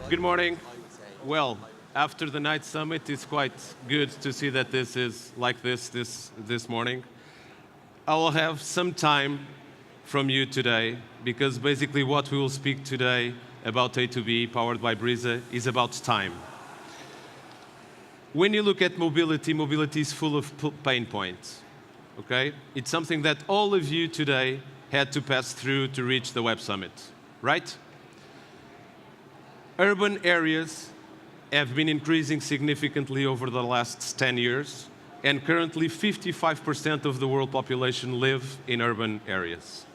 Good morning. Well, after the night summit, it's quite good to see that this is like this morning. I will have some time from you today because basically what we will speak today about A2B powered by Brisa is about time. When you look at mobility, mobility is full of pain points. Okay? It's something that all of you today had to pass through to reach the Web Summit, right? Urban areas have been increasing significantly over the last 10 years, and currently 55% of the world population live in urban areas.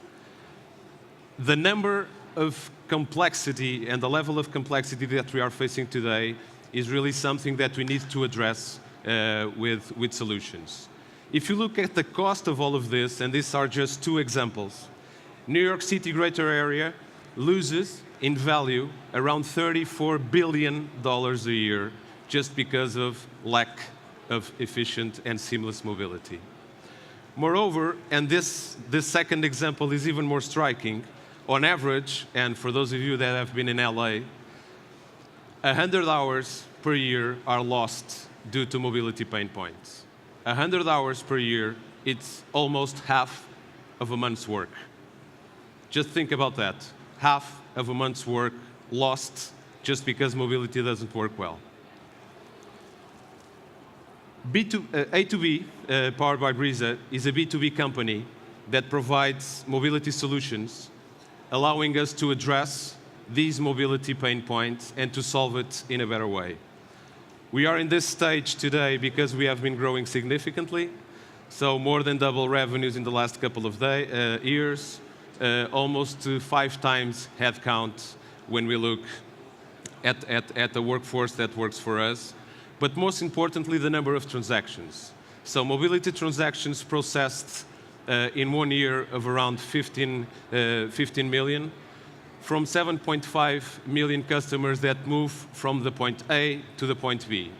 The number of complexity and the level of complexity that we are facing today is really something that we need to address with solutions. If you look at the cost of all of this, and these are just two examples, New York City greater area loses in value around $34 billion a year just because of lack of efficient and seamless mobility. Moreover, and this second example is even more striking, on average, and for those of you that have been in LA, 100 hours per year are lost due to mobility pain points. 100 hours per year, it's almost half of a month's work. Just think about that. Half of a month's work lost just because mobility doesn't work well. A2B, powered by Brisa, is a B2B company that provides mobility solutions, allowing us to address these mobility pain points and to solve it in a better way. We are in this stage today because we have been growing significantly, so more than double revenues in the last couple of years, almost 5 times headcount when we look at the workforce that works for us, but most importantly, the number of transactions. So mobility transactions processed in 1 year of around 15 million, from 7.5 million customers that move from the point A to the point B.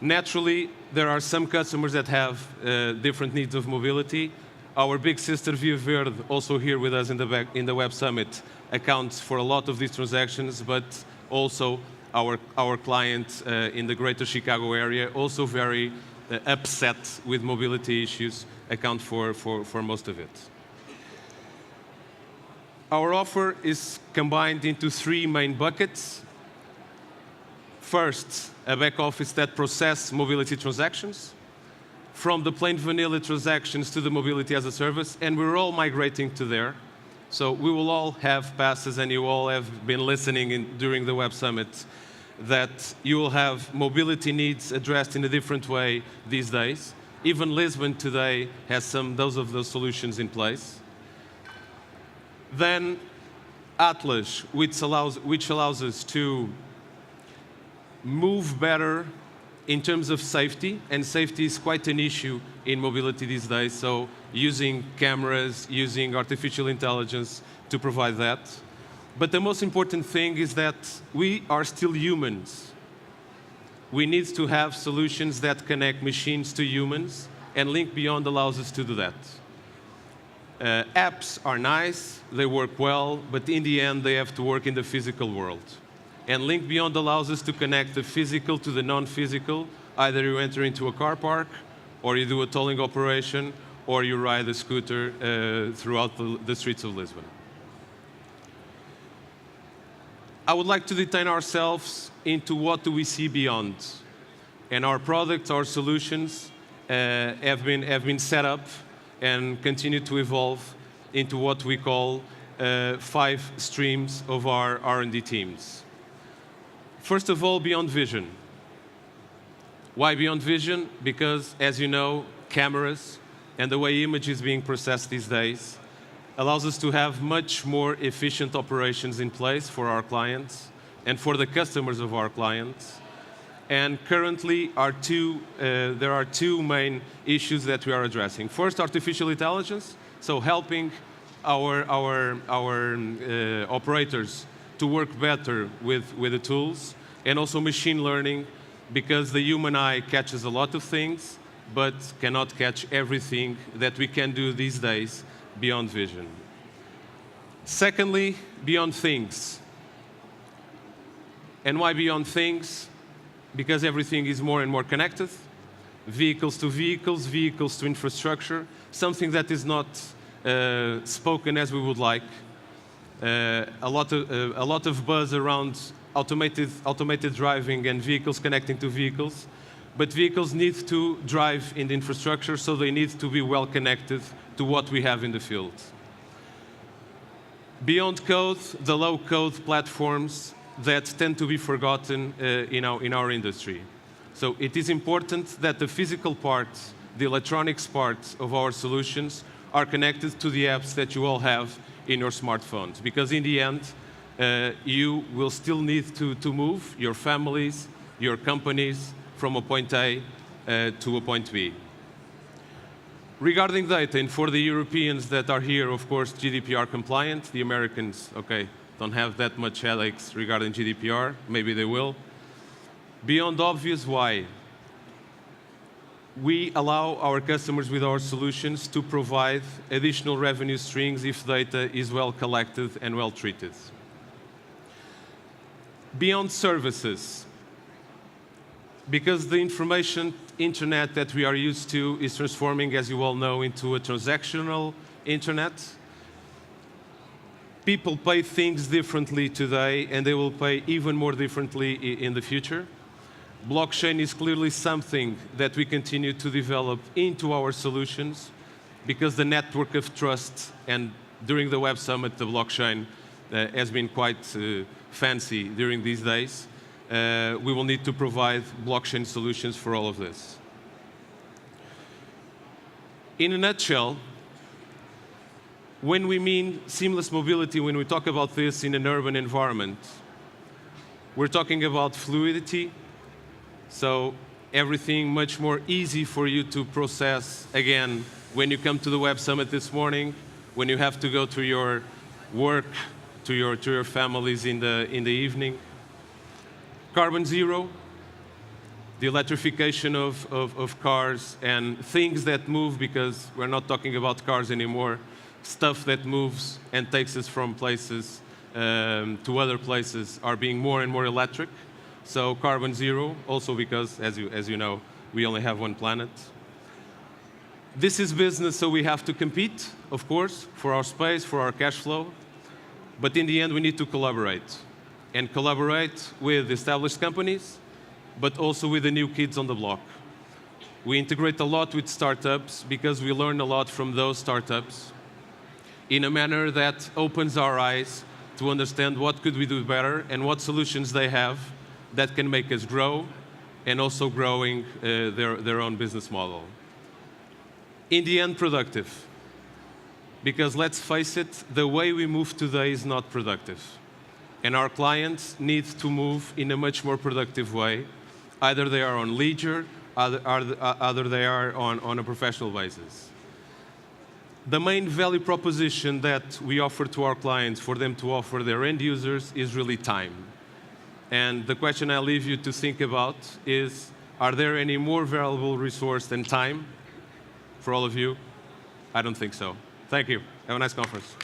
Naturally, there are some customers that have different needs of mobility. Our big sister Via Verde, also here with us in the Web Summit, accounts for a lot of these transactions, but also our clients in the greater Chicago area, also very upset with mobility issues, account for most of it. Our offer is combined into 3 main buckets. First, a back office that processes mobility transactions, from the plain vanilla transactions to the mobility as a service, and we're all migrating to there. So we will all have passes, and you all have been listening during the Web Summit, that you will have mobility needs addressed in a different way these days. Even Lisbon today has those solutions in place. Then Atlas, which allows us to move better in terms of safety, and safety is quite an issue in mobility these days, so using cameras, using artificial intelligence to provide that. But the most important thing is that we are still humans. We need to have solutions that connect machines to humans, and Link Beyond allows us to do that. Apps are nice, they work well, but in the end they have to work in the physical world. And Link Beyond allows us to connect the physical to the non-physical. Either you enter into a car park, or you do a tolling operation, or you ride a scooter throughout the streets of Lisbon. I would like to detain ourselves into what do we see beyond. And our products, our solutions have been set up and continue to evolve into what we call 5 streams of our R&D teams. First of all, beyond vision. Why beyond vision? Because, as you know, cameras and the way image is being processed these days allows us to have much more efficient operations in place for our clients and for the customers of our clients. And currently, there are 2 main issues that we are addressing. First, artificial intelligence, so helping our operators to work better with the tools, and also machine learning, because the human eye catches a lot of things, but cannot catch everything that we can do these days beyond vision. Secondly, beyond things. And why beyond things? Because everything is more and more connected. Vehicles to vehicles, vehicles to infrastructure, something that is not spoken as we would like. A lot of buzz around automated driving and vehicles connecting to vehicles. But vehicles need to drive in the infrastructure, so they need to be well connected to what we have in the field. Beyond code, the low-code platforms that tend to be forgotten in our industry. So it is important that the physical part, the electronics part of our solutions are connected to the apps that you all have in your smartphones. Because in the end, you will still need to move your families, your companies, from a point A to a point B. Regarding data, and for the Europeans that are here, of course, GDPR compliant. The Americans, okay, don't have that much headaches regarding GDPR. Maybe they will. Beyond obvious, why? We allow our customers with our solutions to provide additional revenue streams if data is well collected and well treated. Beyond services, because the information internet that we are used to is transforming, as you all know, into a transactional internet. People pay things differently today, and they will pay even more differently in the future. Blockchain is clearly something that we continue to develop into our solutions, because the network of trust, and during the Web Summit, the blockchain has been quite fancy during these days. We will need to provide blockchain solutions for all of this. In a nutshell, when we mean seamless mobility, when we talk about this in an urban environment, we're talking about fluidity, so everything much more easy for you to process. Again, when you come to the Web Summit this morning, when you have to go to your work, to your families in the evening. Carbon zero, the electrification of cars and things that move, because we're not talking about cars anymore, stuff that moves and takes us from places to other places are being more and more electric. So carbon zero, also because, as you know, we only have one planet. This is business, so we have to compete, of course, for our space, for our cash flow. But in the end, we need to collaborate. And collaborate with established companies, but also with the new kids on the block. We integrate a lot with startups because we learn a lot from those startups in a manner that opens our eyes to understand what could we do better and what solutions they have that can make us grow and also growing their own business model. In the end, productive. Because let's face it, the way we move today is not productive. And our clients need to move in a much more productive way. Either they are on leisure, either they are on a professional basis. The main value proposition that we offer to our clients for them to offer their end users is really time. And the question I leave you to think about is, are there any more valuable resource than time for all of you? I don't think so. Thank you. Have a nice conference.